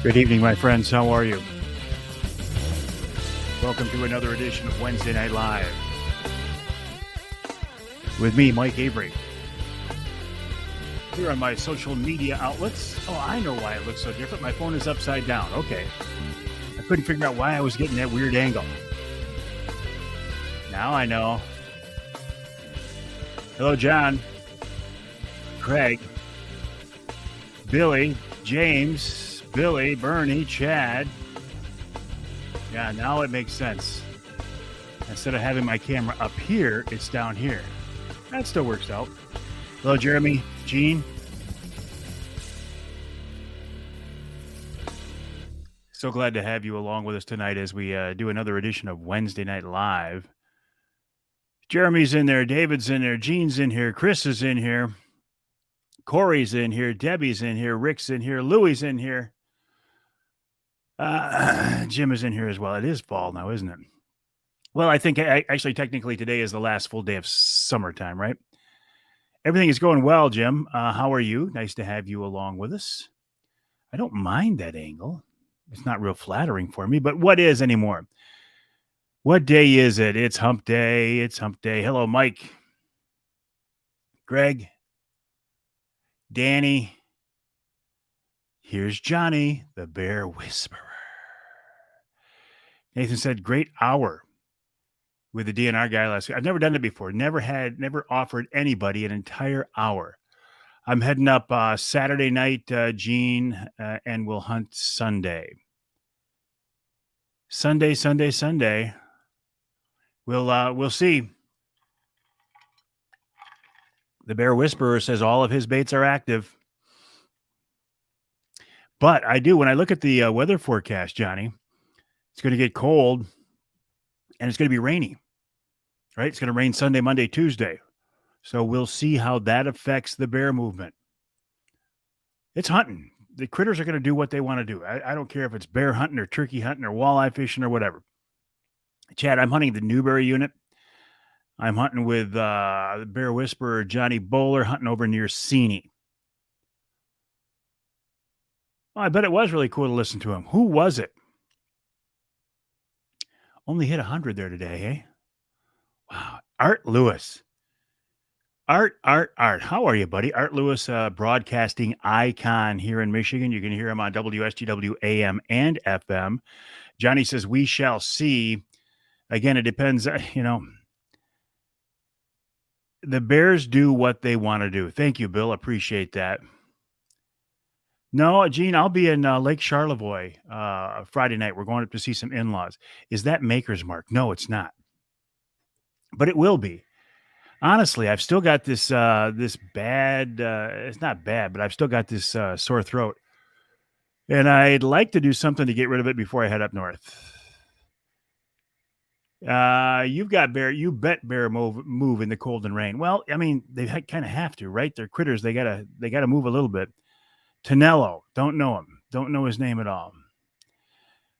Good evening, my friends. How are you? Welcome to another edition of Wednesday Night Live with me, Mike Avery. Here on my social media outlets. Oh, I know why it looks so different. My phone is upside down. Okay. I couldn't figure out why I was getting that weird angle. Now I know. Hello, John, Craig, Billy, James, Billy, Bernie, Chad. Yeah, now it makes sense. Instead of having my camera up here, it's down here. That still works out. Hello, Jeremy, Gene. So glad to have you along with us tonight as we do another edition of Wednesday Night Live. Jeremy's in there, David's in there, Gene's in here, Chris is in here, Corey's in here, Debbie's in here, Rick's in here, Louie's in here. Jim is in here as well. It is fall now, isn't it? Well, I think actually technically today is the last full day of summertime, right? Everything is going well, Jim. How are you? Nice to have you along with us. I don't mind that angle. It's not real flattering for me, but what is anymore? What day is it? It's hump day. It's hump day. Hello, Mike, Greg, Danny. Here's Johnny, the Bear Whisperer. Nathan said, great hour with the DNR guy last week. I've never done it before. Never offered anybody an entire hour. I'm heading up Saturday night, Gene, and we'll hunt Sunday. Sunday. We'll see. The Bear Whisperer says all of his baits are active. But I do, when I look at the weather forecast, Johnny, it's going to get cold and it's going to be rainy, right? It's going to rain Sunday, Monday, Tuesday. So we'll see how that affects the bear movement. It's hunting. The critters are going to do what they want to do. I don't care if it's bear hunting or turkey hunting or walleye fishing or whatever. Chad, I'm hunting the Newberry unit. I'm hunting with the Bear Whisperer, Johnny Bowler, hunting over near Seney. Oh, I bet it was really cool to listen to him. Who was it? Only hit 100 there today, eh? Wow. Art Lewis. Art. How are you, buddy? Art Lewis, broadcasting icon here in Michigan. You can hear him on WSTW AM and FM. Johnny says, we shall see. Again, it depends, the Bears do what they want to do. Thank you, Bill. Appreciate that. No, Gene, I'll be in Lake Charlevoix Friday night. We're going up to see some in-laws. Is that Maker's Mark? No, it's not. But it will be. Honestly, I've still got this bad, it's not bad, but I've still got this sore throat. And I'd like to do something to get rid of it before I head up north. You've got bear. You bet bear move in the cold and rain. Well, I mean, they kind of have to, right? They're critters. They gotta move a little bit. Tonello, don't know him. Don't know his name at all.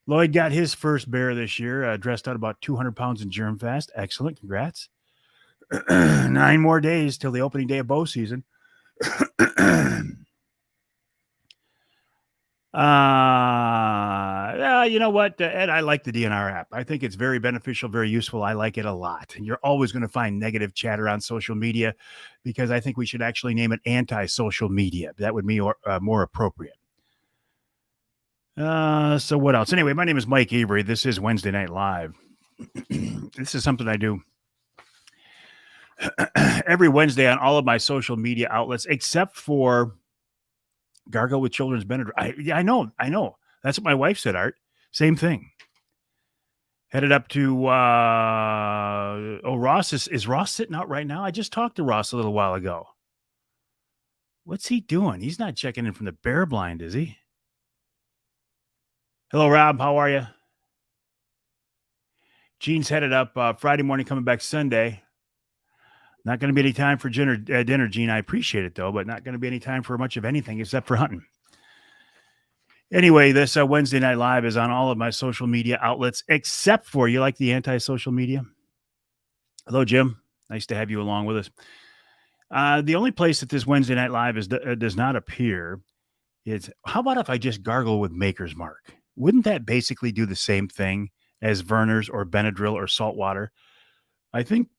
Lloyd got his first bear this year, dressed out about 200 pounds in germ fast. Excellent. Congrats. 9 more days till the opening day of bow season. You know what, Ed, I like the DNR app. I think it's very beneficial, very useful. I like it a lot. And you're always going to find negative chatter on social media because I think we should actually name it anti-social media. That would be more appropriate. So what else? Anyway, my name is Mike Avery. This is Wednesday Night Live. This is something I do every Wednesday on all of my social media outlets, except for Gargle with Children's Benadryl. I know. That's what my wife said, Art. Same thing. Headed up to, Ross. Is Ross sitting out right now? I just talked to Ross a little while ago. What's he doing? He's not checking in from the bear blind, is he? Hello, Rob. How are you? Gene's headed up Friday morning, coming back Sunday. Not going to be any time for dinner, Gene. I appreciate it, though, but not going to be any time for much of anything except for hunting. Anyway, this Wednesday Night Live is on all of my social media outlets, except for, you like the anti-social media? Hello, Jim. Nice to have you along with us. The only place that this Wednesday Night Live does not appear It's how about if I just gargle with Maker's Mark? Wouldn't that basically do the same thing as Verner's or Benadryl or salt water? I think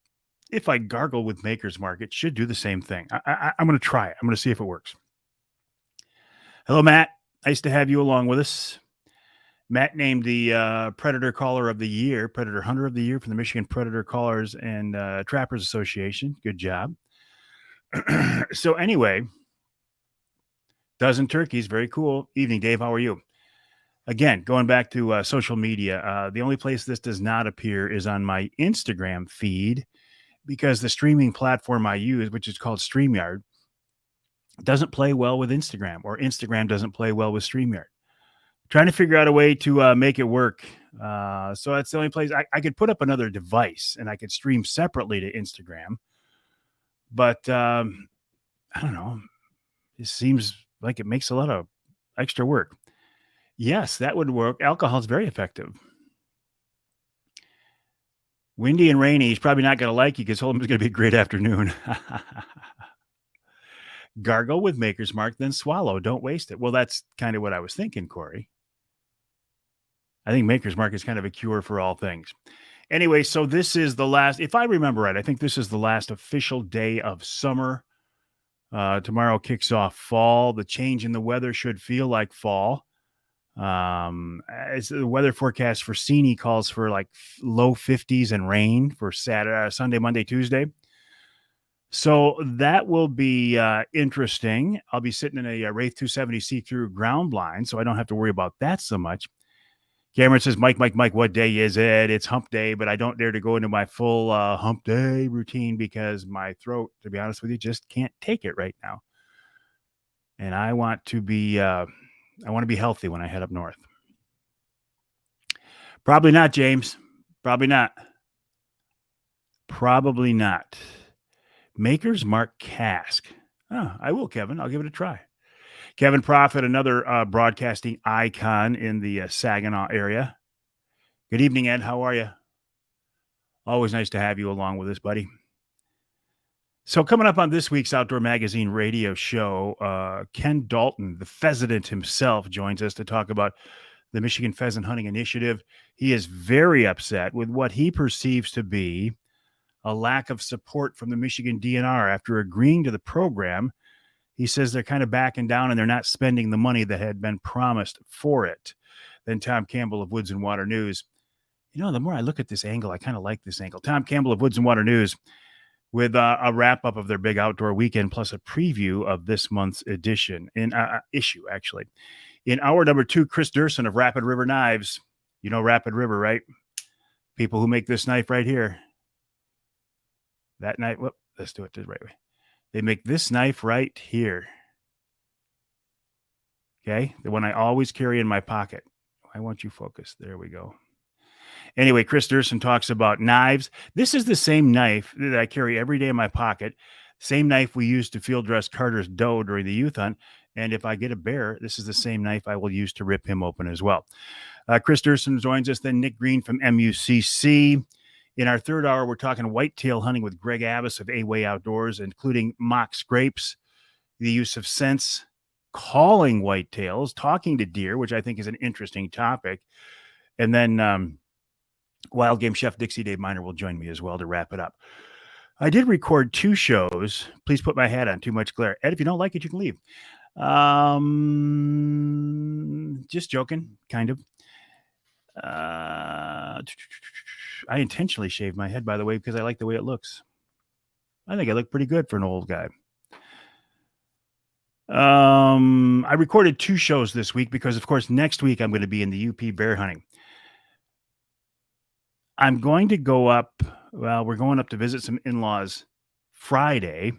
if I gargle with Maker's Mark, it should do the same thing. I'm going to try it. I'm going to see if it works. Hello, Matt. Nice to have you along with us. Matt named the Predator Caller of the Year, Predator Hunter of the Year from the Michigan Predator Callers and Trappers Association. Good job. So anyway, dozen turkeys, very cool. Evening, Dave. How are you? Again, going back to social media, the only place this does not appear is on my Instagram feed because the streaming platform I use, which is called StreamYard, doesn't play well with Instagram, or Instagram doesn't play well with StreamYard. Trying to figure out a way to make it work. So that's the only place I could put up another device and I could stream separately to Instagram. But I don't know. It seems like it makes a lot of extra work. Yes, that would work. Alcohol is very effective. Windy and rainy. He's probably not going to like you because Holmes is going to be a great afternoon. Gargle with Maker's Mark, then swallow. Don't waste it. Well, that's kind of what I was thinking, Corey. I think Maker's Mark is kind of a cure for all things. Anyway, so this is the last, if I remember right, I think this is the last official day of summer. Tomorrow kicks off fall. The change in the weather should feel like fall. As the weather forecast for Sini calls for like low 50s and rain for Saturday, Sunday, Monday, Tuesday. So that will be interesting. I'll be sitting in a Wraith 270 see-through ground blind, so I don't have to worry about that so much. Cameron says, Mike, what day is it? It's hump day, but I don't dare to go into my full hump day routine because my throat, to be honest with you, just can't take it right now. And I want to be healthy when I head up north. Probably not, James. Probably not. Maker's Mark cask. Oh, I will, Kevin. I'll give it a try. Kevin Prophet, another broadcasting icon in the Saginaw area. Good evening, Ed. How are you? Always nice to have you along with us, buddy. So coming up on this week's Outdoor Magazine radio show, Ken Dalton, the pheasant himself, joins us to talk about the Michigan Pheasant Hunting Initiative. He is very upset with what he perceives to be a lack of support from the Michigan DNR after agreeing to the program. He says they're kind of backing down and they're not spending the money that had been promised for it. Then Tom Campbell of Woods and Water News. You know, the more I look at this angle, I kind of like this angle. Tom Campbell of Woods and Water News with a wrap-up of their big outdoor weekend plus a preview of this month's issue, actually. In hour number 2, Chris Durson of Rapid River Knives. You know Rapid River, right? People who make this knife right here. That knife, let's do it the right way. They make this knife right here. Okay? The one I always carry in my pocket. Why won't you focus? There we go. Anyway, Chris Durson talks about knives. This is the same knife that I carry every day in my pocket. Same knife we used to field dress Carter's doe during the youth hunt. And if I get a bear, this is the same knife I will use to rip him open as well. Chris Durson joins us, then Nick Green from MUCC. In our third hour, we're talking whitetail hunting with Greg Abbas of A-Way Outdoors, including mock scrapes, the use of scents, calling whitetails, talking to deer, which I think is an interesting topic. And then Wild Game Chef Dixie Dave Miner will join me as well to wrap it up. I did record 2 shows. Please put my hat on. Too much glare. Ed, if you don't like it, you can leave. Just joking, kind of. I intentionally shaved my head, by the way, because I like the way it looks. I think I look pretty good for an old guy. I recorded 2 shows this week because, of course, next week I'm going to be in the UP bear hunting. I'm going to go up. Well, we're going up to visit some in-laws Friday,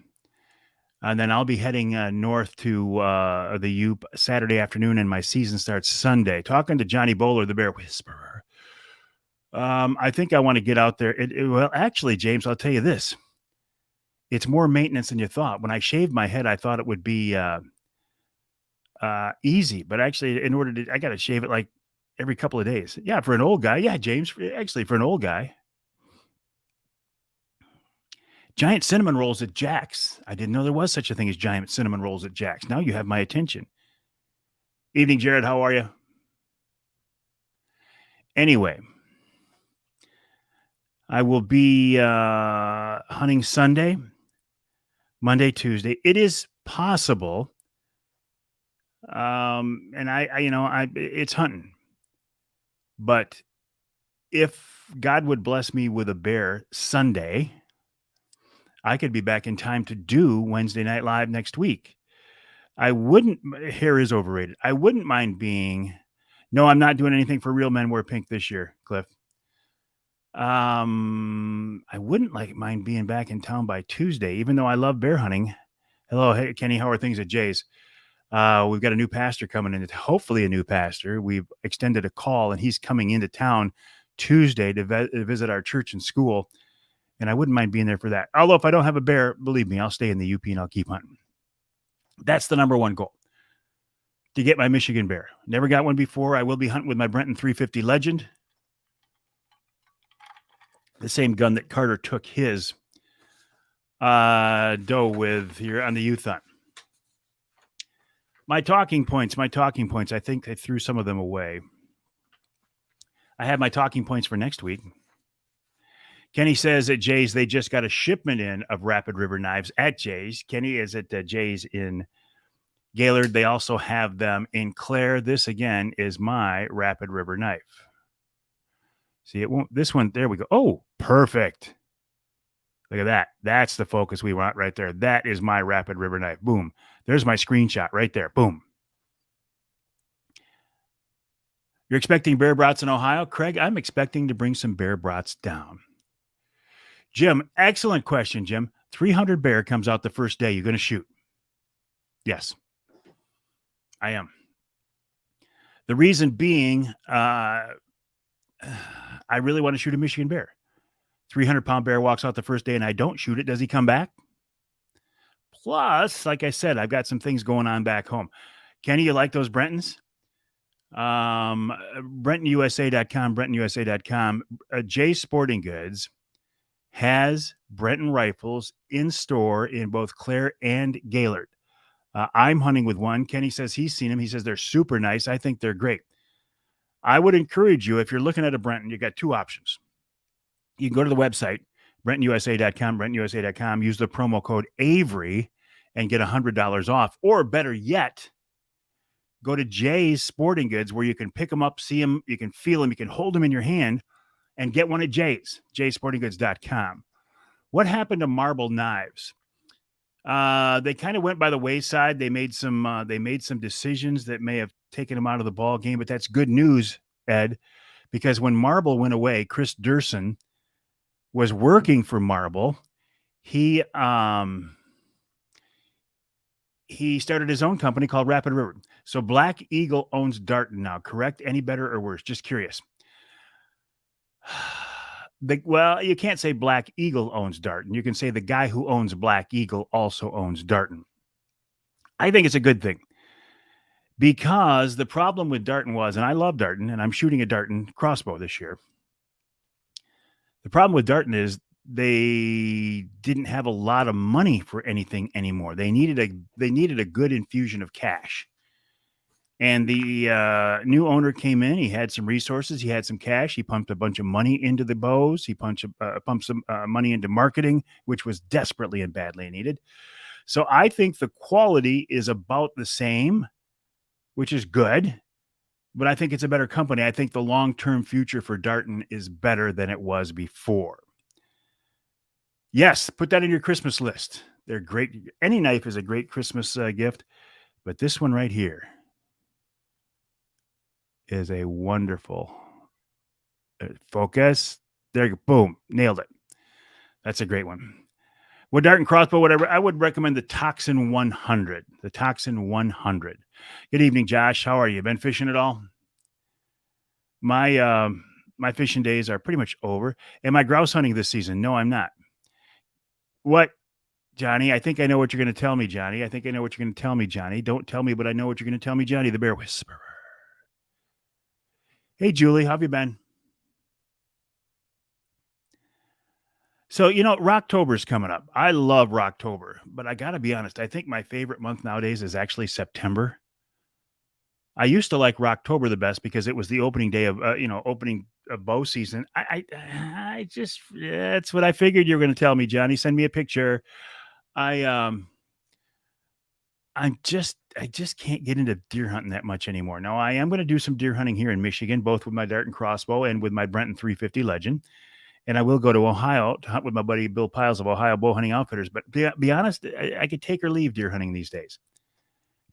and then I'll be heading north to the Upe Saturday afternoon, and my season starts Sunday. Talking to Johnny Bowler, the Bear Whisperer. I think I want to get out there. Well, actually, James, I'll tell you this. It's more maintenance than you thought. When I shaved my head, I thought it would be easy, but actually, I got to shave it like every couple of days. Yeah, for an old guy. Yeah, James, actually, for an old guy. Giant cinnamon rolls at Jack's. I didn't know there was such a thing as giant cinnamon rolls at Jack's. Now you have my attention. Evening, Jared. How are you? Anyway, I will be hunting Sunday, Monday, Tuesday. It is possible, and it's hunting. But if God would bless me with a bear Sunday, I could be back in time to do Wednesday Night Live next week. I wouldn't. Hair is overrated. I wouldn't mind being. No, I'm not doing anything for Real Men Wear Pink this year, Cliff. I wouldn't mind being back in town by Tuesday, even though I love bear hunting. Hello, hey Kenny, how are things at Jay's? We've got a new pastor coming in. Hopefully, a new pastor. We've extended a call, and he's coming into town Tuesday to visit our church and school. And I wouldn't mind being there for that. Although, if I don't have a bear, believe me, I'll stay in the UP and I'll keep hunting. That's the number one goal, to get my Michigan bear. Never got one before. I will be hunting with my Brenton 350 Legend, the same gun that Carter took his doe with here on the youth hunt. My talking points. I think I threw some of them away. I have my talking points for next week. Kenny says at Jay's, they just got a shipment in of Rapid River knives at Jay's. Kenny is at Jay's in Gaylord. They also have them in Clare. This, again, is my Rapid River knife. See, it won't. This one, there we go. Oh, perfect. Look at that. That's the focus we want right there. That is my Rapid River knife. Boom. There's my screenshot right there. Boom. You're expecting bear brats in Ohio? Craig, I'm expecting to bring some bear brats down. Jim, excellent question, Jim. 300 bear comes out the first day. You're going to shoot? Yes, I am. The reason being, I really want to shoot a Michigan bear. 300-pound bear walks out the first day and I don't shoot it. Does he come back? Plus, like I said, I've got some things going on back home. Kenny, you like those Brentons? BrentonUSA.com. Jay Sporting Goods has Brenton rifles in store in both Clare and Gaylord. I'm hunting with one. Kenny says he's seen them. He says they're super nice. I think they're great. I would encourage you, if you're looking at a Brenton, you got two options. You can go to the website, BrentonUSA.com, use the promo code Avery and get $100 off. Or better yet, go to Jay's Sporting Goods where you can pick them up, see them, you can feel them, you can hold them in your hand and get one at Jay's, jaysportinggoods.com. What happened to marble knives? They kind of went by the wayside. They made some decisions that may have taken them out of the ball game, but that's good news, Ed, because when Marble went away, Chris Durson was working for Marble. He started his own company called Rapid River. So Black Eagle owns Darton now, correct? Any better or worse? Just curious. Well, you can't say Black Eagle owns Darton. You can say the guy who owns Black Eagle also owns Darton. I think it's a good thing because the problem with Darton was, and I love Darton, and I'm shooting a Darton crossbow this year. The problem with Darton is they didn't have a lot of money for anything anymore. They needed a good infusion of cash. And the new owner came in. He had some resources. He had some cash. He pumped a bunch of money into the bows. He pumped some money into marketing, which was desperately and badly needed. So I think the quality is about the same, which is good. But I think it's a better company. I think the long-term future for Darton is better than it was before. Yes, put that in your Christmas list. They're great. Any knife is a great Christmas gift. But this one right here is a wonderful focus. There you go. Boom. Nailed it. That's a great one. With Darton crossbow, whatever, I would recommend the Toxin 100. The Toxin 100. Good evening, Josh. How are you? Been fishing at all? My fishing days are pretty much over. Am I grouse hunting this season? No, I'm not. What, Johnny? I think I know what you're going to tell me, Johnny. Don't tell me, but I know what you're going to tell me, Johnny, the bear whisperer. Hey, Julie, how have you been? So, Rocktober's coming up. I love Rocktober, but I got to be honest. I think my favorite month nowadays is actually September. I used to like Rocktober the best because it was the opening day of, opening of bow season. I just, that's what I figured you were going to tell me, Johnny. Send me a picture. I, um, I just can't get into deer hunting that much anymore. Now I am going to do some deer hunting here in Michigan, both with my dart and crossbow and with my Brenton 350 Legend. And I will go to Ohio to hunt with my buddy Bill Piles of Ohio Bow Hunting Outfitters. But be honest, I could take or leave deer hunting these days.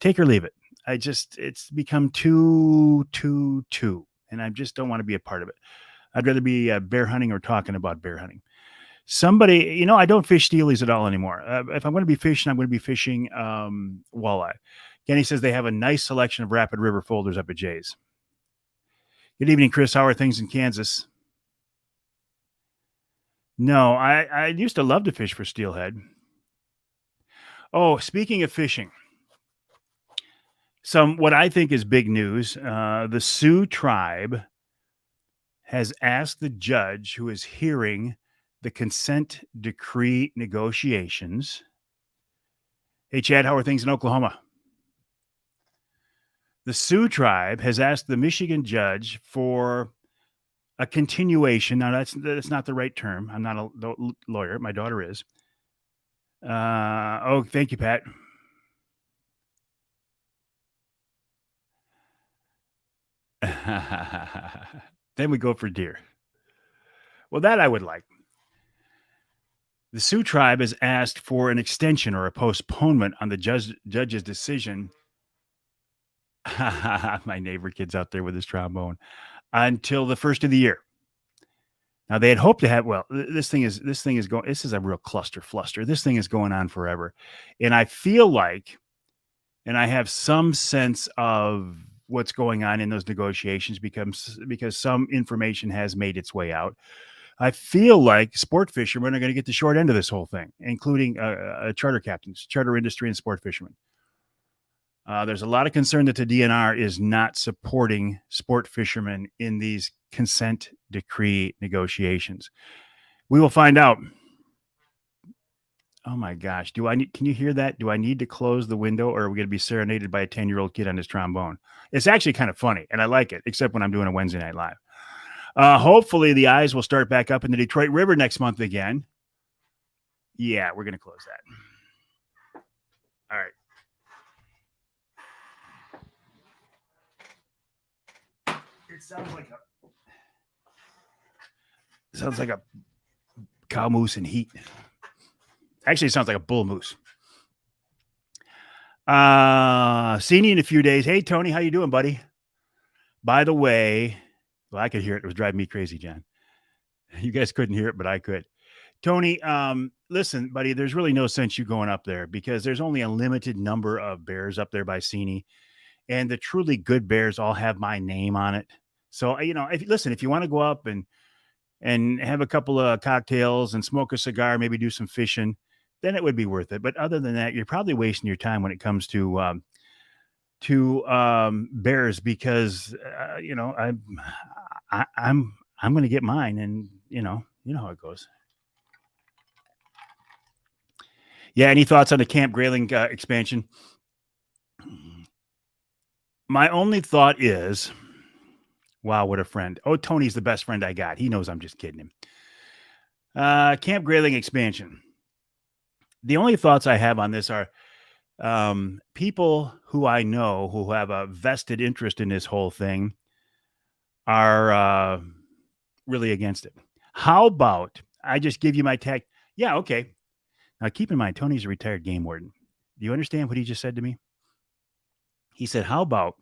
Take or leave it. It's become too, and I just don't want to be a part of it. I'd rather be bear hunting or talking about bear hunting. Somebody, I don't fish steelies at all anymore. If I'm going to be fishing, I'm going to be fishing walleye. Kenny says they have a nice selection of Rapid River folders up at Jay's. Good evening, Chris. How are things in Kansas? No, I used to love to fish for steelhead. Oh, speaking of fishing, what I think is big news, the Sioux tribe has asked the judge who is hearing the consent decree negotiations. Hey, Chad, how are things in Oklahoma? The Sioux tribe has asked the Michigan judge for a continuation. Now, that's not the right term. I'm not a lawyer. My daughter is. Thank you, Pat. Then we go for deer. Well, that I would like. The Sioux tribe has asked for an extension or a postponement on the judge's decision. My neighbor kid's out there with his trombone until the first of the year. Now they had hoped to have. Well, this is going. This is a real cluster fluster. This thing is going on forever, and I feel like, and I have some sense of what's going on in those negotiations because some information has made its way out. I feel like sport fishermen are going to get the short end of this whole thing, including charter captains, charter industry, and sport fishermen. There's a lot of concern that the DNR is not supporting sport fishermen in these consent decree negotiations. We will find out. Oh my gosh. Can you hear that? Do I need to close the window or are we going to be serenaded by a 10-year-old kid on his trombone? It's actually kind of funny and I like it, except when I'm doing a Wednesday night live. Hopefully the eyes will start back up in the Detroit River next month again. Yeah, we're going to close that. All right. It sounds like a cow moose in heat. Actually, it sounds like a bull moose. Seeing you in a few days. Hey, Tony, how you doing, buddy? By the way, well, I could hear it. It was driving me crazy, John. You guys couldn't hear it, but I could. Tony, listen, buddy, there's really no sense you going up there because there's only a limited number of bears up there by Seney, and the truly good bears all have my name on it. So, if you want to go up and have a couple of cocktails and smoke a cigar, maybe do some fishing, then it would be worth it. But other than that, you're probably wasting your time when it comes to bears because I'm going to get mine, and you know how it goes. Yeah. Any thoughts on the Camp Grayling expansion? My only thought is, wow, what a friend. Oh, Tony's the best friend I got. He knows I'm just kidding him. Camp Grayling expansion. The only thoughts I have on this are people who I know who have a vested interest in this whole thing are really against it. How about I just give you my tag? Yeah, okay. Now, keep in mind, Tony's a retired game warden. Do you understand what he just said to me? He said, how about,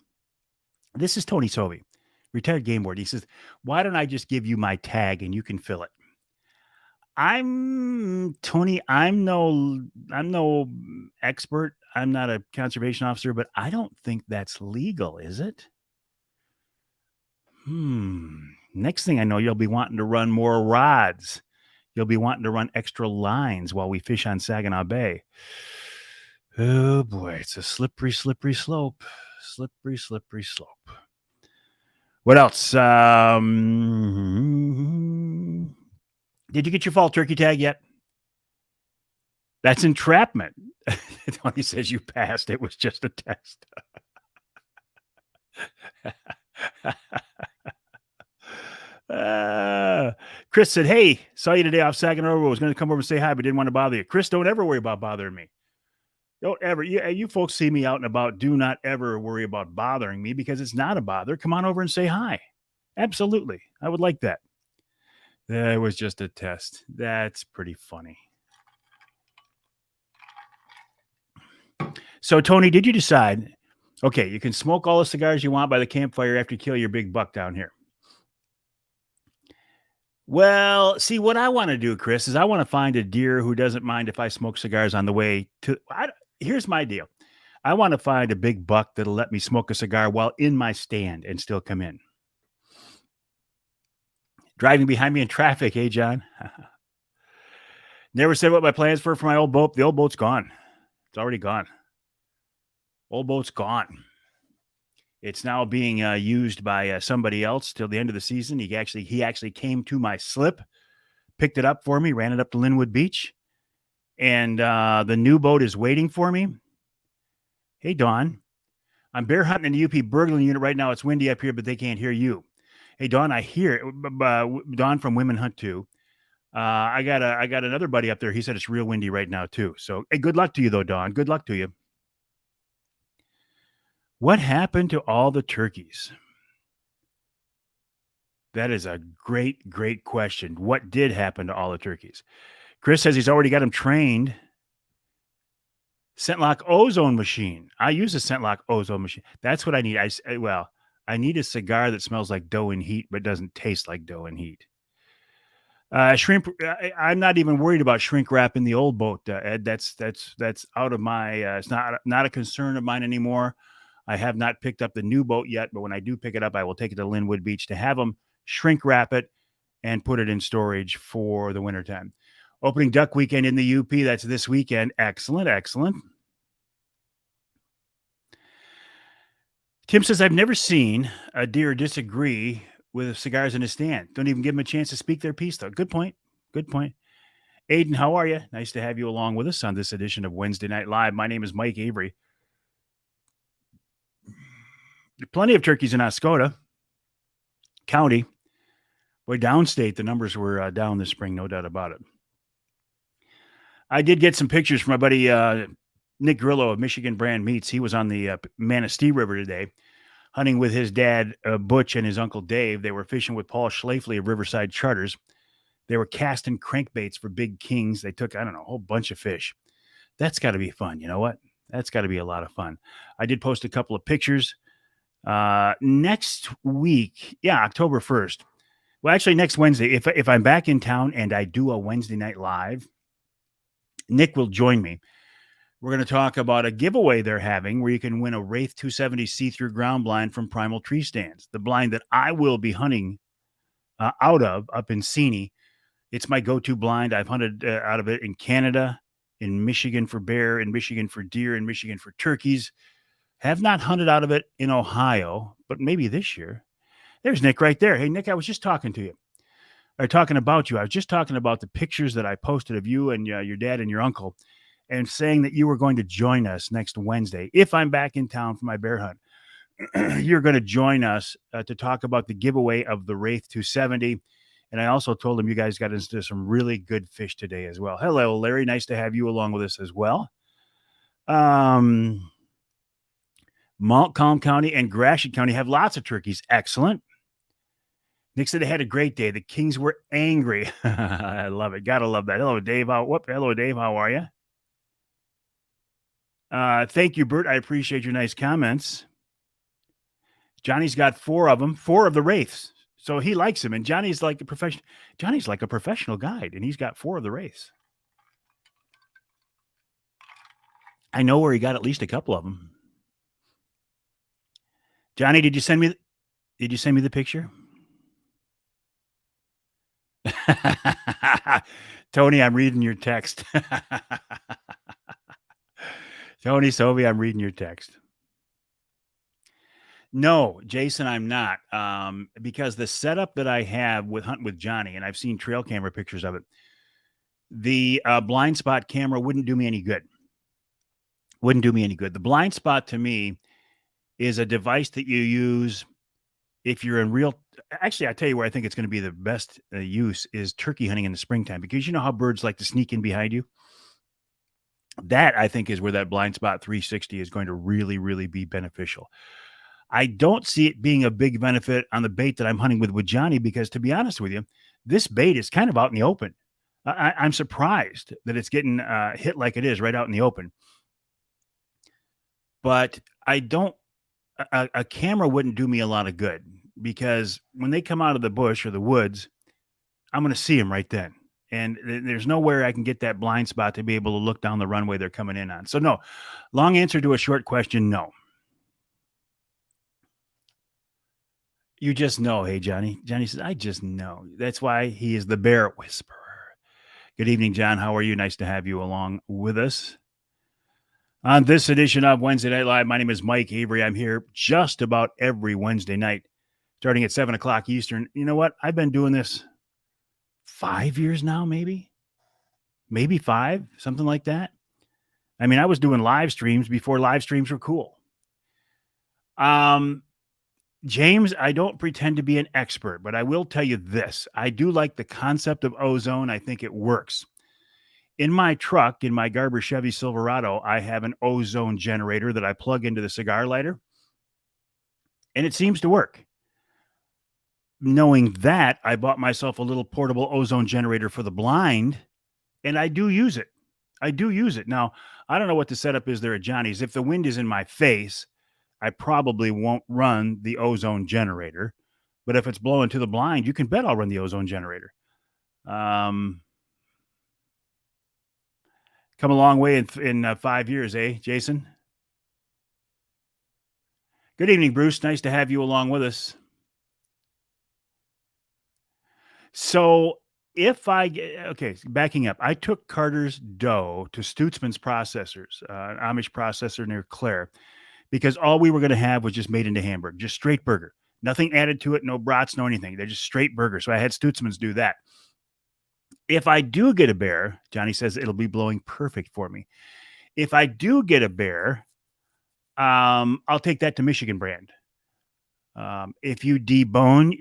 this is Tony Sovey, retired game warden. He says, why don't I just give you my tag and you can fill it? Tony, I'm no expert. I'm not a conservation officer, but I don't think that's legal, is it? Next thing I know, you'll be wanting to run more rods. You'll be wanting to run extra lines while we fish on Saginaw Bay. Oh boy, it's a slippery, slippery slope. Slippery, slippery slope. What else? Did you get your fall turkey tag yet? That's entrapment. Tony says you passed. It was just a test. Uh, Chris said, "Hey, saw you today off Saginaw Road. Was going to come over and say hi, but didn't want to bother you." Chris, don't ever worry about bothering me. Don't ever. You folks see me out and about. Do not ever worry about bothering me because it's not a bother. Come on over and say hi. Absolutely, I would like that. That was just a test. That's pretty funny. So, Tony, did you decide? Okay, you can smoke all the cigars you want by the campfire after you kill your big buck down here. Well, see, what I want to do, Chris, is I want to find a deer who doesn't mind if I smoke cigars on the way to. Here's my deal. I want to find a big buck that'll let me smoke a cigar while in my stand and still come in. Driving behind me in traffic, hey, John? Never said what my plans were for my old boat. The old boat's gone. It's already gone. Old boat's gone. It's now being used by somebody else till the end of the season. He actually came to my slip, picked it up for me, ran it up to Linwood Beach, and the new boat is waiting for me. Hey, Dawn, I'm bear hunting in the UP burgling unit right now. It's windy up here, but they can't hear you. Hey, Dawn, I hear Dawn from Women Hunt Too. I got another buddy up there. He said it's real windy right now too. So, hey, good luck to you though, Dawn. Good luck to you. What happened to all the turkeys? That is a great, great question. What did happen to all the turkeys? Chris says he's already got them trained. Scentlock ozone machine. I use a Scentlock ozone machine. That's what I need. I need a cigar that smells like dough and heat, but doesn't taste like dough and heat. Shrimp. I'm not even worried about shrink wrap in the old boat, Ed. That's out of my. It's not a concern of mine anymore. I have not picked up the new boat yet, but when I do pick it up, I will take it to Linwood Beach to have them shrink wrap it and put it in storage for the wintertime. Opening duck weekend in the UP. That's this weekend. Excellent, excellent. Tim says, I've never seen a deer disagree with cigars in his stand. Don't even give them a chance to speak their piece, though. Good point. Good point. Aiden, how are you? Nice to have you along with us on this edition of Wednesday Night Live. My name is Mike Avery. Plenty of turkeys in Oscoda County. Boy, downstate, the numbers were down this spring, no doubt about it. I did get some pictures from my buddy Nick Grillo of Michigan Brand Meats. He was on the Manistee River today, hunting with his dad, Butch, and his uncle Dave. They were fishing with Paul Schlafly of Riverside Charters. They were casting crankbaits for big kings. They took, a whole bunch of fish. That's got to be fun. You know what? That's got to be a lot of fun. I did post a couple of pictures. Next week, October 1st. Well, actually, next Wednesday, if I'm back in town and I do a Wednesday night live, Nick will join me. We're going to talk about a giveaway they're having where you can win a Wraith 270 see-through ground blind from Primal Tree Stands, the blind that I will be hunting out of up in Seney. It's my go-to blind. I've hunted out of it in Canada, in Michigan for bear, in Michigan for deer, in Michigan for turkeys. Have not hunted out of it in Ohio, but maybe this year. There's Nick right there. Hey, Nick, I was just talking to you. Or talking about you. I was just talking about the pictures that I posted of you and your dad and your uncle and saying that you were going to join us next Wednesday. If I'm back in town for my bear hunt, you're going to join us to talk about the giveaway of the Wraith 270. And I also told him you guys got into some really good fish today as well. Hello, Larry. Nice to have you along with us as well. Montcalm County and Gratiot County have lots of turkeys. Excellent. Nick said they had a great day. The Kings were angry. I love it. Gotta love that. Hello, Dave. Hello, Dave. How are you? Thank you, Bert. I appreciate your nice comments. Johnny's got 4 of them, 4 of the Wraiths. So he likes them. And Johnny's like a professional guide, and he's got 4 of the Wraiths. I know where he got at least a couple of them. Johnny, did you send me the picture? Tony, I'm reading your text. Tony Sobi, I'm reading your text. No, Jason, I'm not. Because the setup that I have with Hunt with Johnny, and I've seen trail camera pictures of it, the blind spot camera wouldn't do me any good. The blind spot to me is a device that you use if you're in real. Actually, I tell you where I think it's going to be the best use is turkey hunting in the springtime, because you know how birds like to sneak in behind you. That I think is where that blind spot 360 is going to really, really be beneficial. I don't see it being a big benefit on the bait that I'm hunting with Johnny, because to be honest with you, this bait is kind of out in the open. I'm surprised that it's getting hit like it is right out in the open. But I don't. A camera wouldn't do me a lot of good, because when they come out of the bush or the woods, I'm going to see them right then. And there's nowhere I can get that blind spot to be able to look down the runway they're coming in on. So, no, long answer to a short question, no. You just know. Hey, Johnny. Johnny says, I just know. That's why he is the bear whisperer. Good evening, John. How are you? Nice to have you along with us. On this edition of Wednesday Night Live, my name is Mike Avery. I'm here just about every Wednesday night, starting at 7 o'clock Eastern. You know what? I've been doing this 5 years now, maybe 5, something like that. I mean, I was doing live streams before live streams were cool. James, I don't pretend to be an expert, but I will tell you this. I do like the concept of ozone. I think it works. In my truck, in my Garber Chevy Silverado, I have an ozone generator that I plug into the cigar lighter, and it seems to work. Knowing that, I bought myself a little portable ozone generator for the blind, and I do use it. Now, I don't know what the setup is there at Johnny's. If the wind is in my face, I probably won't run the ozone generator. But if it's blowing to the blind, you can bet I'll run the ozone generator. Come a long way in 5 years, eh, Jason? Good evening, Bruce. Nice to have you along with us. So backing up, I took Carter's dough to Stutzman's processors, an Amish processor near Clare, because all we were going to have was just made into Hamburg, just straight burger, nothing added to it, no brats, no anything. They're just straight burger. So I had Stutzman's do that. If I do get a bear, Johnny says it'll be blowing perfect for me. If I do get a bear, I'll take that to Michigan brand. If you debone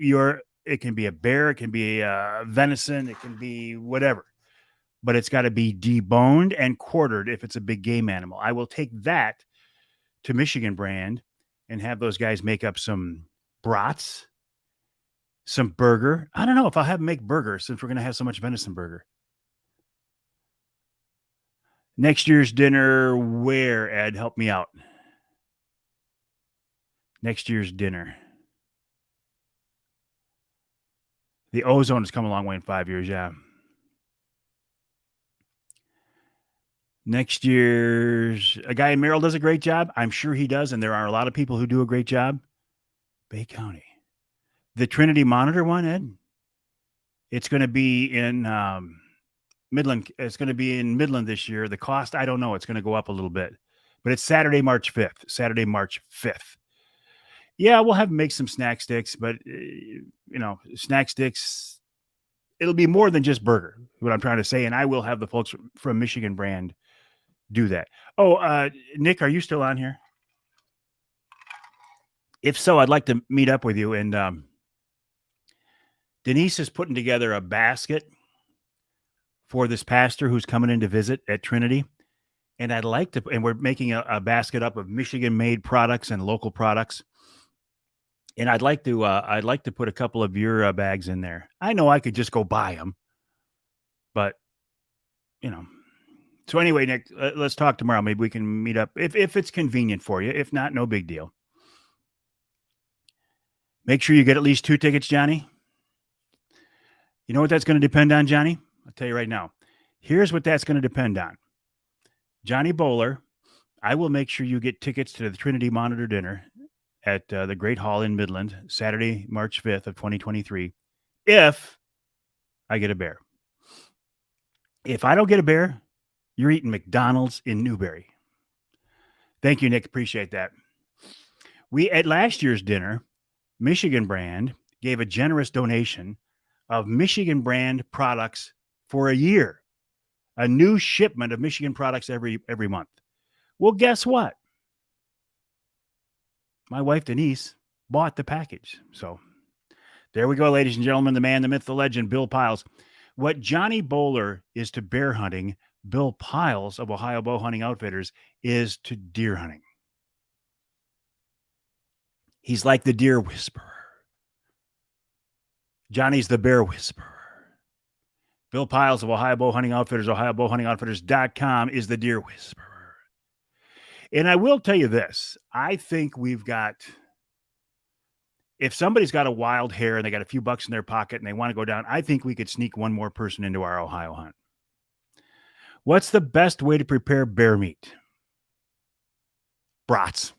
it can be a bear, it can be venison, it can be whatever, but it's got to be deboned and quartered if it's a big game animal. I will take that to Michigan brand and have those guys make up some brats, some burger. I don't know if I'll have them make burger, since we're going to have so much venison burger. Next year's dinner, where, Ed? Help me out. Next year's dinner. The ozone has come a long way in 5 years, yeah. Next year's, a guy in Merrill does a great job. I'm sure he does, and there are a lot of people who do a great job. Bay County. The Trinity Monitor one, Ed? It's going to be in Midland. It's going to be in Midland this year. The cost, I don't know. It's going to go up a little bit. But it's Saturday, March 5th. Yeah, we'll have them make some snack sticks, but, snack sticks, it'll be more than just burger, what I'm trying to say. And I will have the folks from Michigan brand do that. Oh, Nick, are you still on here? If so, I'd like to meet up with you. And Denise is putting together a basket for this pastor who's coming in to visit at Trinity. And I'd like to, and we're making a basket up of Michigan-made products and local products. And I'd like to put a couple of your bags in there. I know I could just go buy them, but So anyway, Nick, let's talk tomorrow. Maybe we can meet up if it's convenient for you. If not, no big deal. Make sure you get at least 2 tickets, Johnny. You know what that's going to depend on, Johnny? I'll tell you right now. Here's what that's going to depend on. Johnny Bowler, I will make sure you get tickets to the Trinity Monitor dinner at the Great Hall in Midland, Saturday, March 5th of 2023, if I get a bear. If I don't get a bear, you're eating McDonald's in Newberry. Thank you, Nick. Appreciate that. At last year's dinner, Michigan brand gave a generous donation of Michigan brand products for a year, a new shipment of Michigan products every month. Well, guess what? my wife, Denise, bought the package. So there we go, ladies and gentlemen. The man, the myth, the legend, Bill Piles. What Johnny Bowler is to bear hunting, Bill Piles of Ohio Bow Hunting Outfitters is to deer hunting. He's like the deer whisperer. Johnny's the bear whisperer. Bill Piles of Ohio Bow Hunting Outfitters, OhioBowHuntingOutfitters.com is the deer whisperer. And I will tell you this. I think we've got, if somebody's got a wild hare and they got a few bucks in their pocket and they want to go down, I think we could sneak one more person into our Ohio hunt. What's the best way to prepare bear meat? Brats.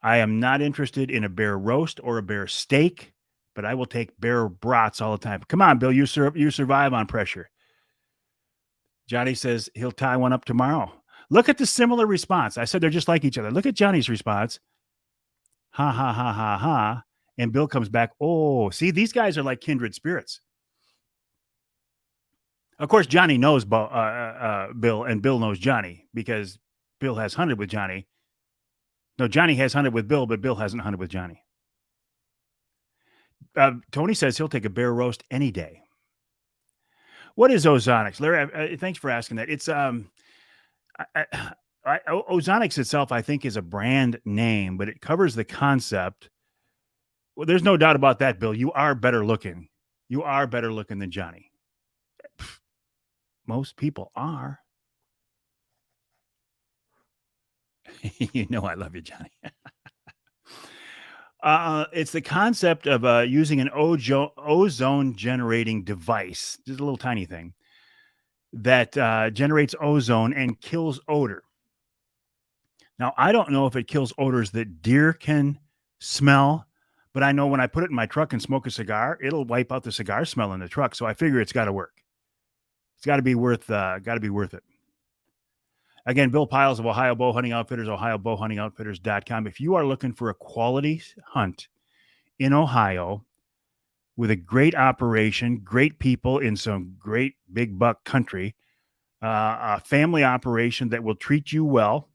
I am not interested in a bear roast or a bear steak, but I will take bear brats all the time. Come on, Bill, you survive on pressure. Johnny says he'll tie one up tomorrow. Look at the similar response. I said they're just like each other. Look at Johnny's response. Ha, ha, ha, ha, ha. And Bill comes back. Oh, see, these guys are like kindred spirits. Of course, Johnny knows Bill, and Bill knows Johnny because Bill has hunted with Johnny. No, Johnny has hunted with Bill, but Bill hasn't hunted with Johnny. Tony says he'll take a bear roast any day. What is Ozonics? Larry, thanks for asking that. It's Ozonics itself, I think, is a brand name, but it covers the concept. Well, there's no doubt about that, Bill. You are better looking. You are better looking than Johnny. Most people are. You know I love you, Johnny. It's the concept of using an ozone-generating device, just a little tiny thing, that generates ozone and kills odor. Now, I don't know if it kills odors that deer can smell, but I know when I put it in my truck and smoke a cigar, it'll wipe out the cigar smell in the truck. So I figure it's got to work. It's got to be worth it. Again, Bill Piles of Ohio Bow Hunting Outfitters, OhioBowHuntingOutfitters.com. If you are looking for a quality hunt in Ohio with a great operation, great people in some great big buck country, a family operation that will treat you well,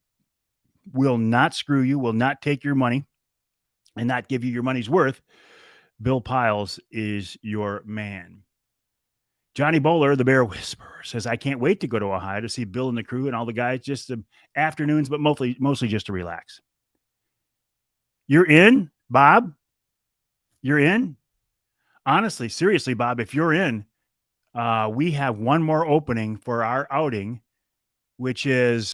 will not screw you, will not take your money, and not give you your money's worth, Bill Piles is your man. Johnny Bowler, the bear whisperer, says, I can't wait to go to Ohio to see Bill and the crew and all the guys, just some afternoons, but mostly just to relax. You're in, Bob? You're in? Honestly, seriously, Bob, if you're in, we have one more opening for our outing, which is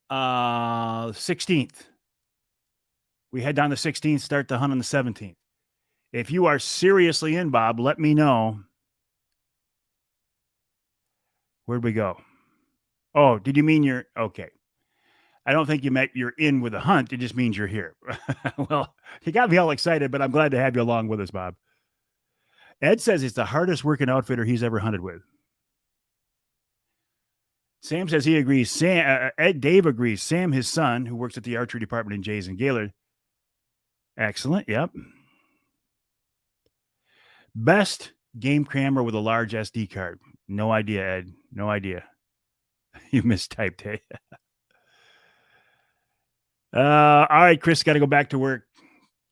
16th. We head down the 16th, start the hunt on the 17th. If you are seriously in, Bob, let me know. Where'd we go? Oh, did you mean you're okay? I don't think you meant you're in with a hunt. It just means you're here. Well, you got me all excited, but I'm glad to have you along with us, Bob. Ed says it's the hardest working outfitter he's ever hunted with. Sam says he agrees. Dave agrees. Sam, his son, who works at the archery department in Jays and Gaylord. Excellent. Yep. Best game camera with a large SD card. No idea, Ed. No idea. You mistyped, hey? All right, Chris, got to go back to work.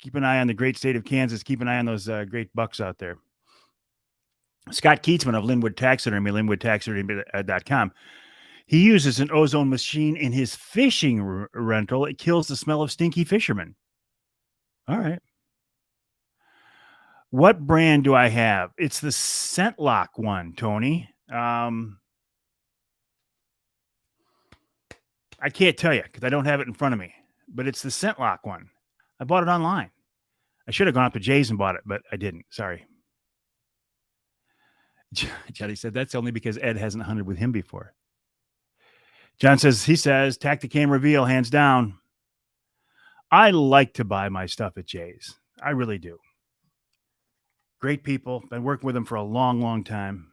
Keep an eye on the great state of Kansas. Keep an eye on those great bucks out there. Scott Keatsman of Linwood Taxidermy, linwoodtaxidermy.com. He uses an ozone machine in his fishing rental. It kills the smell of stinky fishermen. All right. What brand do I have? It's the Scent Lock one, Tony. I can't tell you because I don't have it in front of me, but it's the Scent Lock one. I bought it online. I should have gone up to Jay's and bought it, but I didn't. Sorry. Johnny said that's only because Ed hasn't hunted with him before. John says, Tacticam reveal, hands down. I like to buy my stuff at Jay's. I really do. Great people. Been working with them for a long, long time.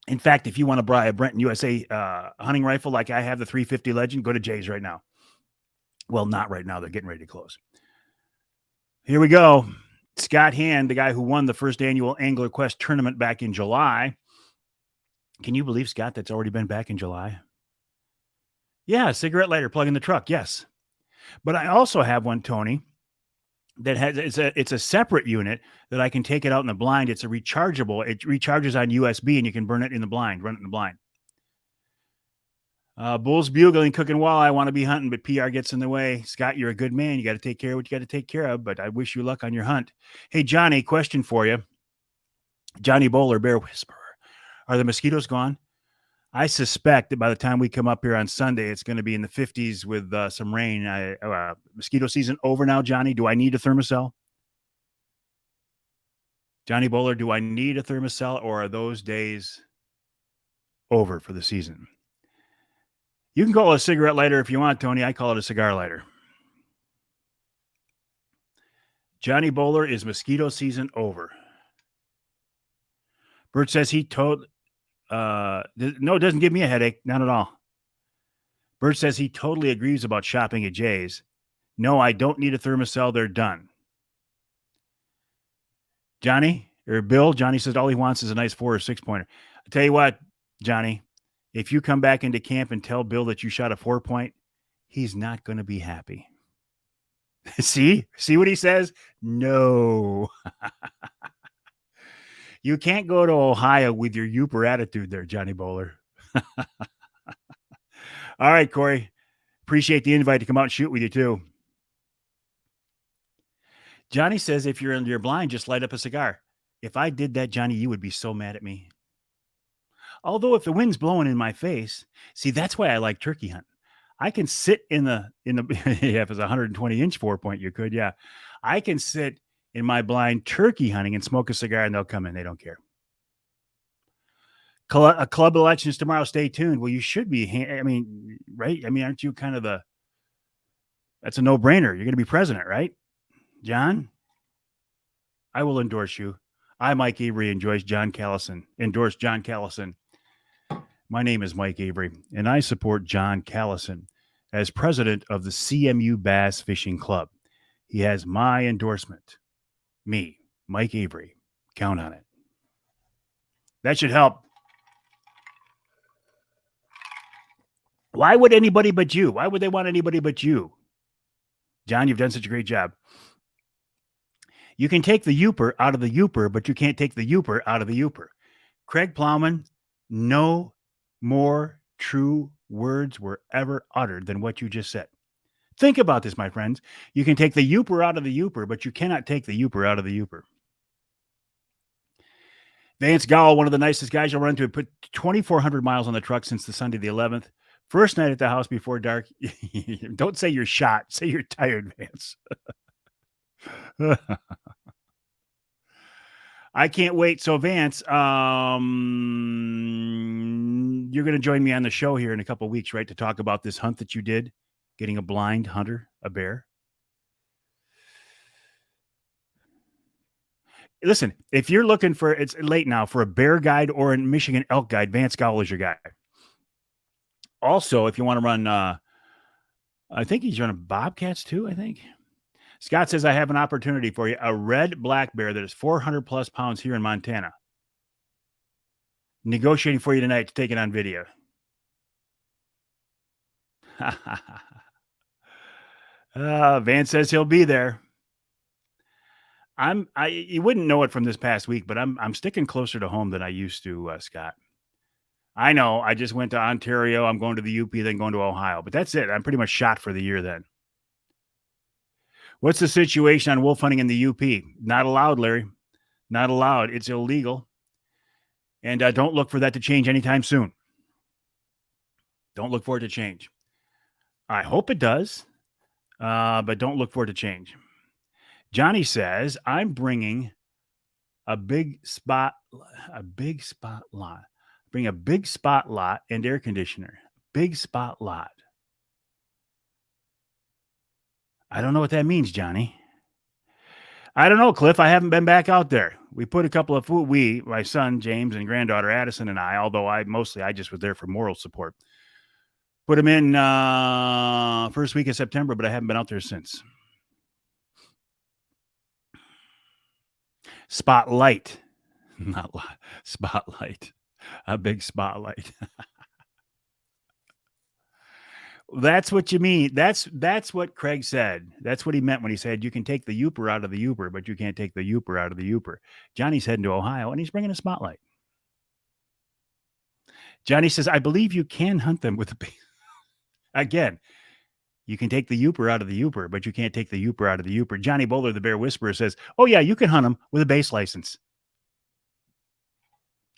In fact, if you want to buy a Brenton USA hunting rifle like I have the 350 Legend, go to Jay's right now. Well, not right now. They're getting ready to close. Here we go. Scott Hand, the guy who won the first annual Angler Quest tournament back in July, Can you believe, Scott, that's already been back in July? Yeah, cigarette lighter plug in the truck. Yes. But I also have one, Tony, that has it's a separate unit that I can take it out in the blind. It's a rechargeable. It recharges on USB and you can burn it in the blind, run it in the blind. Bulls bugling, cooking walleye. I want to be hunting, but PR gets in the way. Scott, you're a good man. You got to take care of what you got to take care of, but I wish you luck on your hunt. Hey, Johnny, question for you. Johnny Bowler, Bear Whisperer. Are the mosquitoes gone? I suspect that by the time we come up here on Sunday, it's going to be in the 50s with some rain. Mosquito season over now, Johnny. Do I need a thermocell? Johnny Bowler, do I need a thermocell, or are those days over for the season? You can call it a cigarette lighter if you want, Tony. I call it a cigar lighter. Johnny Bowler, is mosquito season over? Bert says he told. No, it doesn't give me a headache. Not at all. Bert says he totally agrees about shopping at Jay's. No, I don't need a thermocell. They're done. Johnny or Bill, Johnny says all he wants is a nice 4 or 6 pointer. I tell you what, Johnny, if you come back into camp and tell Bill that you shot a 4-point, he's not going to be happy. See what he says? No. You can't go to Ohio with your Youper attitude there, Johnny Bowler. All right, Corey. Appreciate the invite to come out and shoot with you, too. Johnny says if you're in your blind, just light up a cigar. If I did that, Johnny, you would be so mad at me. Although if the wind's blowing in my face, see, that's why I like turkey hunting. I can sit in the yeah, if it's a 120-inch 4-point, you could, yeah. I can sit in my blind turkey hunting and smoke a cigar, and they'll come in. They don't care. A club elections tomorrow. Stay tuned. Well, you should be. I mean, right? I mean, aren't you kind of that's a no-brainer. You're going to be president, right? John? I will endorse you. I, Mike Avery, endorse John Callison. My name is Mike Avery, and I support John Callison as president of the CMU Bass Fishing Club. He has my endorsement. Me, Mike Avery. Count on it. That should help. Why would anybody but you? Why would they want anybody but you? John, you've done such a great job. You can take the Youper out of the Youper, but you can't take the Youper out of the Youper. Craig Plowman, no more true words were ever uttered than what you just said. Think about this, my friends. You can take the Youper out of the Youper, but you cannot take the Youper out of the Youper. Vance Gowell, one of the nicest guys you'll run into, put 2,400 miles on the truck since the Sunday the 11th. First night at the house before dark. Don't say you're shot. Say you're tired, Vance. I can't wait. So, Vance, you're going to join me on the show here in a couple of weeks, right, to talk about this hunt that you did, getting a blind hunter, a bear. Listen, if you're looking for, it's late now, for a bear guide or a Michigan elk guide, Vance Gowell is your guy. Also, if you want to run, I think he's running bobcats too, I think. Scott says, I have an opportunity for you. A red black bear that is 400 plus pounds here in Montana. Negotiating for you tonight to take it on video. Vance says he'll be there. You wouldn't know it from this past week, but I'm sticking closer to home than I used to, Scott. I know. I just went to Ontario. I'm going to the UP, then going to Ohio. But that's it. I'm pretty much shot for the year then. What's the situation on wolf hunting in the UP? Not allowed, Larry. Not allowed. It's illegal. And don't look for that to change anytime soon. Don't look for it to change. I hope it does, but don't look for it to change. Johnny says, I'm bringing a big spot lot. Bring a big spot lot and air conditioner. Big spot lot. I don't know what that means, Johnny. I don't know, Cliff. I haven't been back out there. We put a couple of food. My son, James, and granddaughter, Addison, and I, although I just was there for moral support. Put them in first week of September, but I haven't been out there since. Spotlight. Not lot. Spotlight. A big spotlight. That's what you mean. That's what Craig said. That's what he meant when he said you can take the Youper out of the Youper, but you can't take the Youper out of the Youper. Johnny's heading to Ohio, and he's bringing a spotlight. Johnny says, I believe you can hunt them with a base. Again, you can take the Youper out of the Youper, but you can't take the Youper out of the Youper. Johnny Bowler, the Bear Whisperer, says, oh, yeah, you can hunt them with a base license.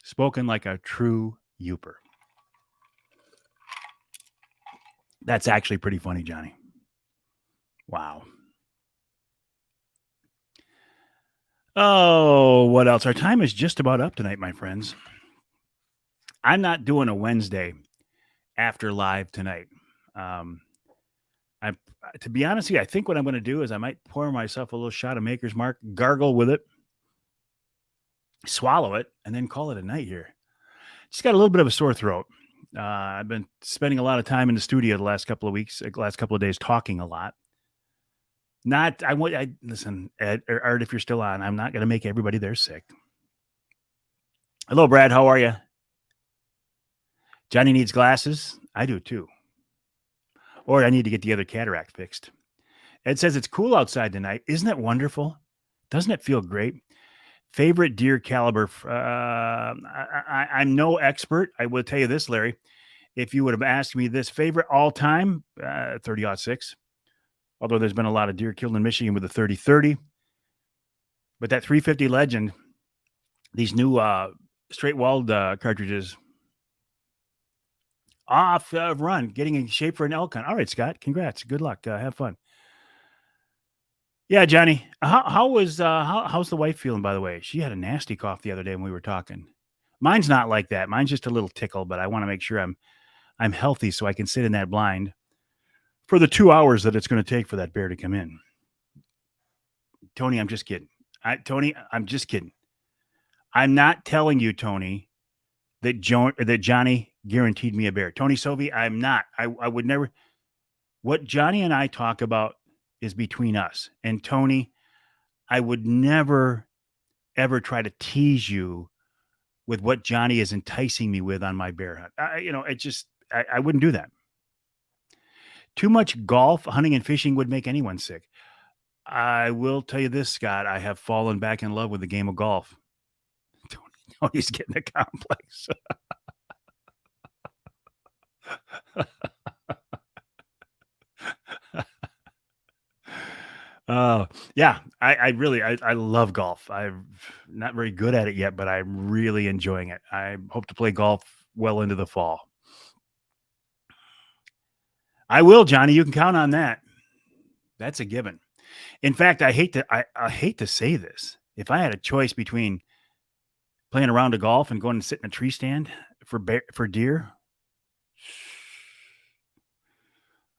Spoken like a true Youper. That's actually pretty funny, Johnny. Wow. Oh, what else? Our time is just about up tonight, my friends. I'm not doing a Wednesday after live tonight. To be honest with you, I think what I'm going to do is I might pour myself a little shot of Maker's Mark, gargle with it, swallow it, and then call it a night here. Just got a little bit of a sore throat. I've been spending a lot of time in the studio the last couple of weeks, last couple of days, talking a lot. Listen, Ed, or Art, if you're still on, I'm not going to make everybody there sick. Hello, Brad. How are you? Johnny needs glasses. I do too. Or I need to get the other cataract fixed. Ed says it's cool outside tonight. Isn't it wonderful? Doesn't it feel great? Favorite deer caliber. I'm no expert. I will tell you this, Larry. If you would have asked me this favorite all time, 30-06. Although there's been a lot of deer killed in Michigan with the 30-30. But that 350 Legend, these new straight walled cartridges, off run, getting in shape for an elk hunt. All right, Scott, congrats. Good luck. Have fun. Yeah, Johnny. How's the wife feeling, by the way? She had a nasty cough the other day when we were talking. Mine's not like that. Mine's just a little tickle, but I want to make sure I'm healthy so I can sit in that blind for the 2 hours that it's going to take for that bear to come in. Tony, I'm just kidding. Tony, I'm just kidding. I'm not telling you, Tony, that Johnny guaranteed me a bear. Tony Sovey, I'm not. I would never. What Johnny and I talk about is between us. And Tony, I would never, ever try to tease you with what Johnny is enticing me with on my bear hunt. I wouldn't do that. Too much golf, hunting, and fishing would make anyone sick. I will tell you this, Scott. I have fallen back in love with the game of golf. Tony's getting a complex. Yeah, I love golf. I'm not very good at it yet, but I'm really enjoying it. I hope to play golf well into the fall. I will, Johnny. You can count on that. That's a given. In fact, I hate to say this. If I had a choice between playing a round of golf and going to sit in a tree stand for deer,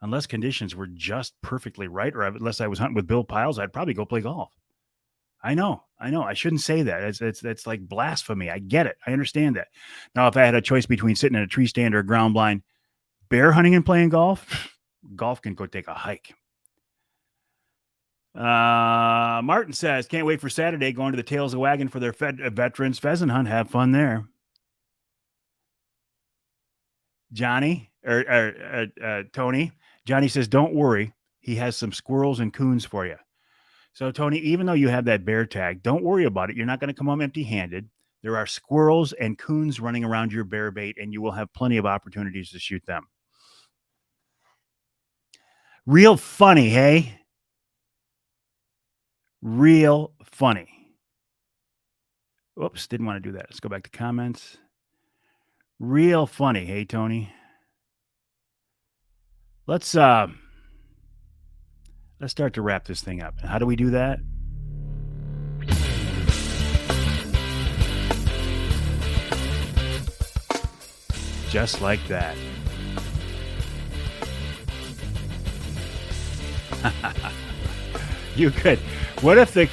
unless conditions were just perfectly right, or unless I was hunting with Bill Piles, I'd probably go play golf. I know. I shouldn't say that. It's like blasphemy. I get it. I understand that. Now, if I had a choice between sitting in a tree stand or a ground blind, bear hunting and playing golf, golf can go take a hike. Martin says, can't wait for Saturday, going to the Tails of Wagon for their veterans pheasant hunt. Have fun there. Johnny or Tony. Johnny says, don't worry. He has some squirrels and coons for you. So, Tony, even though you have that bear tag, don't worry about it. You're not going to come home empty-handed. There are squirrels and coons running around your bear bait, and you will have plenty of opportunities to shoot them. Real funny, hey? Real funny. Oops, didn't want to do that. Let's go back to comments. Real funny, hey, Tony? Let's start to wrap this thing up. How do we do that? Just like that. You could. What if the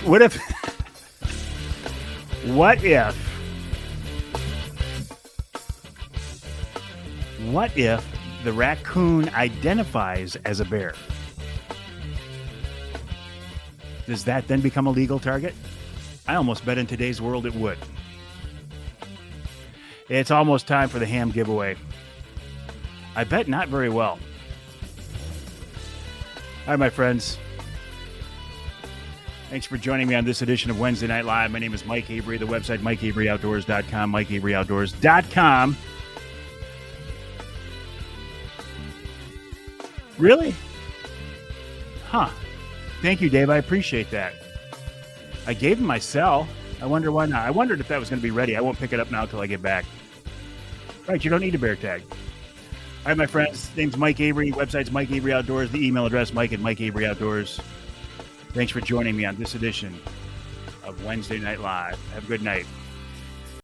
raccoon identifies as a bear? Does that then become a legal target? I almost bet in today's world it would. It's almost time for the ham giveaway. I bet not very well. All right, my friends. Thanks for joining me on this edition of Wednesday Night Live. My name is Mike Avery. The website, MikeAveryOutdoors.com, MikeAveryOutdoors.com. Really? Huh. Thank you, Dave. I appreciate that. I gave him my cell. I wonder why not. I wondered if that was going to be ready. I won't pick it up now until I get back. Right, you don't need a bear tag. All right, my friends. Name's Mike Avery. Website's Mike Avery Outdoors. The email address, Mike@Mike Avery Outdoors. Thanks for joining me on this edition of Wednesday Night Live. Have a good night.